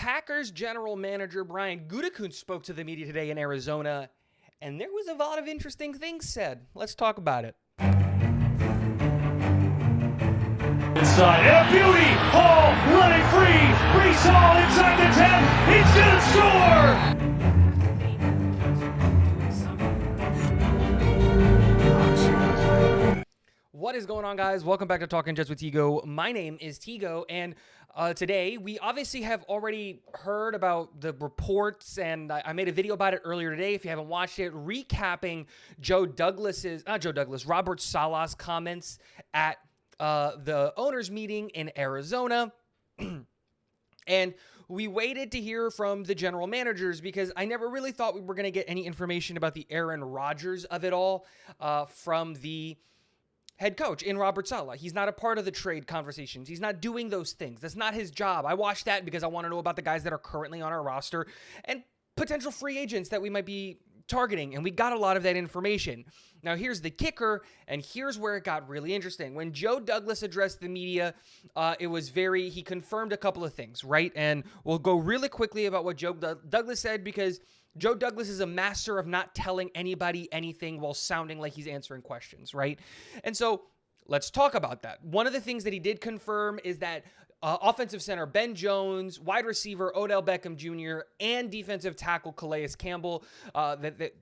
Packers general manager Brian Gutekunst spoke to the media today in Arizona, and there was a lot of interesting things said. Let's talk about it. Inside, and beauty! Hall running free! Brees Hall inside the 10! He's gonna score! What is going on, guys? Welcome back to Talking Jets with Tigo. My name is Tigo, and today we obviously have already heard about the reports, and I made a video about it earlier today. If you haven't watched it, recapping Robert Saleh's comments at the owners' meeting in Arizona. And we waited to hear from the general managers because I never really thought we were going to get any information about the Aaron Rodgers of it all from the head coach in Robert Saleh. He's not a part of the trade conversations. He's not doing those things. That's not his job. I watched that because I want to know about the guys that are currently on our roster and potential free agents that we might be targeting, and we got a lot of that information. Now, here's the kicker, and here's where it got really interesting. When Joe Douglas addressed the media, he confirmed a couple of things, right? And we'll go really quickly about what Joe Douglas said, because Joe Douglas is a master of not telling anybody anything while sounding like he's answering questions, right? And so let's talk about that. One of the things that he did confirm is that offensive center Ben Jones, wide receiver Odell Beckham Jr., and defensive tackle Calais Campbell,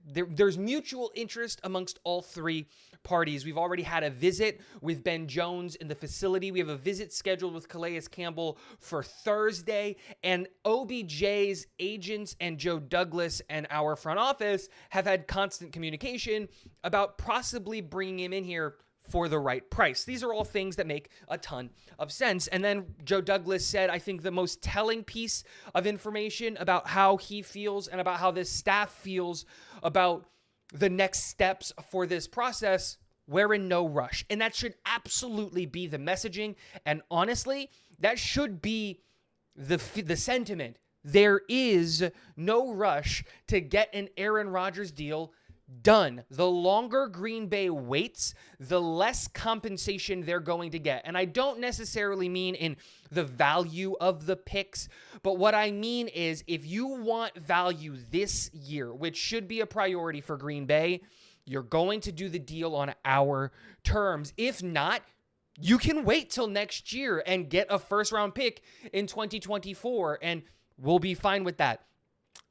there's mutual interest amongst all three parties. We've already had a visit with Ben Jones in the facility. We have a visit scheduled with Calais Campbell for Thursday, and OBJ's agents and Joe Douglas and our front office have had constant communication about possibly bringing him in here for the right price. These are all things that make a ton of sense. And then Joe Douglas said, I think the most telling piece of information about how he feels and about how this staff feels about the next steps for this process: we're in no rush. And that should absolutely be the messaging. And honestly, that should be the sentiment. There is no rush to get an Aaron Rodgers deal done. The longer Green Bay waits, the less compensation they're going to get. And I don't necessarily mean in the value of the picks, but what I mean is if you want value this year, which should be a priority for Green Bay, you're going to do the deal on our terms. If not, you can wait till next year and get a first-round pick in 2024, and we'll be fine with that.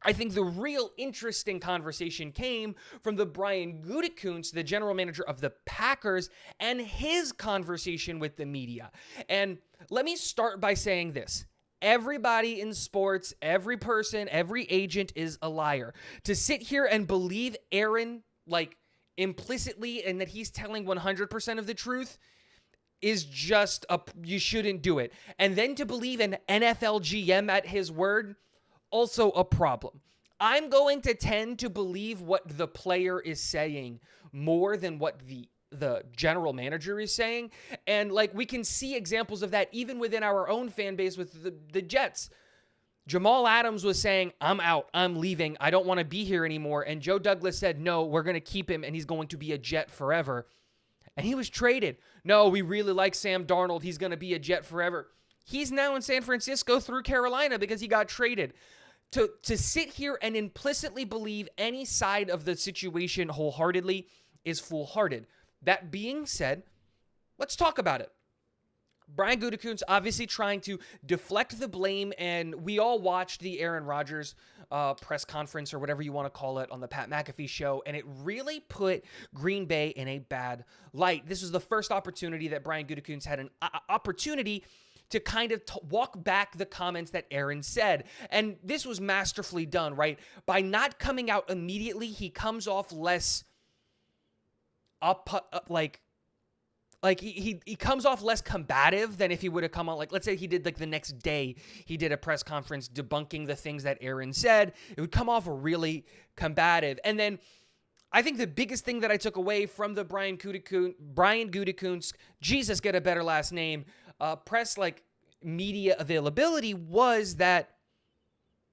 I think the real interesting conversation came from the Brian Gutekunst, the general manager of the Packers, and his conversation with the media. And let me start by saying this. Everybody in sports, every person, every agent is a liar. To sit here and believe Aaron, implicitly, and that he's telling 100% of the truth is just you shouldn't do it. And then to believe an NFL GM at his word, also a problem. I'm going to tend to believe what the player is saying more than what the general manager is saying. And we can see examples of that even within our own fan base with the Jets. Jamal Adams was saying, I'm out, I'm leaving, I don't want to be here anymore. And Joe Douglas said, no, we're going to keep him and he's going to be a Jet forever. And he was traded. No, we really like Sam Darnold. He's going to be a Jet forever. He's now in San Francisco through Carolina because he got traded. To sit here and implicitly believe any side of the situation wholeheartedly is foolhardy. That being said, let's talk about it. Brian Gutekunst obviously trying to deflect the blame, and we all watched the Aaron Rodgers press conference or whatever you want to call it on the Pat McAfee show, and it really put Green Bay in a bad light. This was the first opportunity that Brian Gutekunst had an opportunity to kind of walk back the comments that Aaron said. And this was masterfully done, right? By not coming out immediately, he comes off less he comes off less combative than if he would have come out, let's say he did the next day, he did a press conference debunking the things that Aaron said. It would come off really combative. And then I think the biggest thing that I took away from the Brian Gutekunst, Jesus, get a better last name, press media availability was that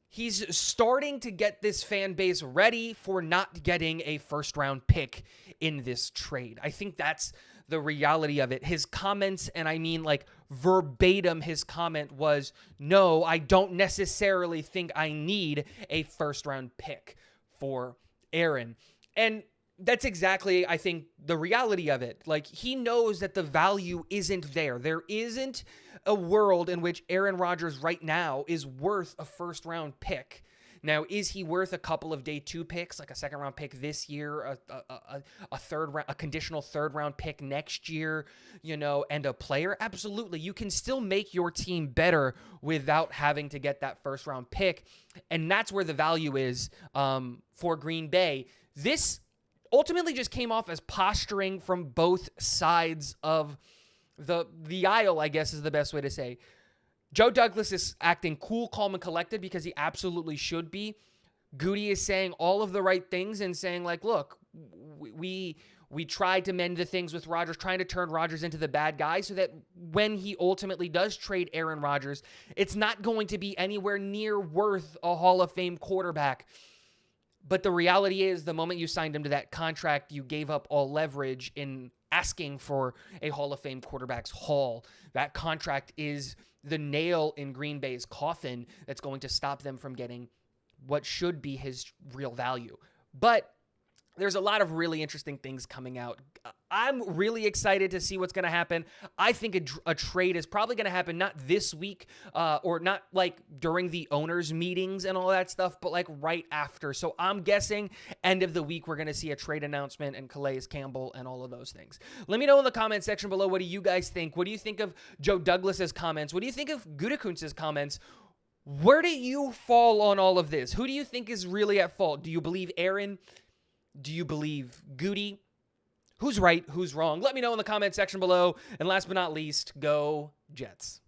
he's starting to get this fan base ready for not getting a first-round pick in this trade. I think that's the reality of it. His comments, and I mean verbatim his comment was, no, I don't necessarily think I need a first round pick for Aaron. And that's exactly, I think, the reality of it. Like, he knows that the value isn't there. There isn't a world in which Aaron Rodgers right now is worth a first round pick. Now, is he worth a couple of day 2 picks, like a second round pick this year, a third round, a conditional third round pick next year, and a player? Absolutely. You can still make your team better without having to get that first round pick. And that's where the value is for Green Bay. This ultimately just came off as posturing from both sides of the aisle, I guess is the best way to say. Joe Douglas is acting cool, calm, and collected because he absolutely should be. Goody is saying all of the right things and saying, like, look, we tried to mend the things with Rodgers, trying to turn Rodgers into the bad guy so that when he ultimately does trade Aaron Rodgers, it's not going to be anywhere near worth a Hall of Fame quarterback. But the reality is, the moment you signed him to that contract, you gave up all leverage in asking for a Hall of Fame quarterback's haul. That contract is the nail in Green Bay's coffin that's going to stop them from getting what should be his real value. But there's a lot of really interesting things coming out. I'm really excited to see what's going to happen. I think a trade is probably going to happen not this week or not like during the owners' meetings and all that stuff, but like right after. So I'm guessing end of the week we're going to see a trade announcement and Calais Campbell and all of those things. Let me know in the comment section below, what do you guys think? What do you think of Joe Douglas's comments? What do you think of Gutekunst's comments? Where do you fall on all of this? Who do you think is really at fault? Do you believe Aaron? Do you believe Goody? Who's right? Who's wrong? Let me know in the comment section below. And last but not least, go Jets.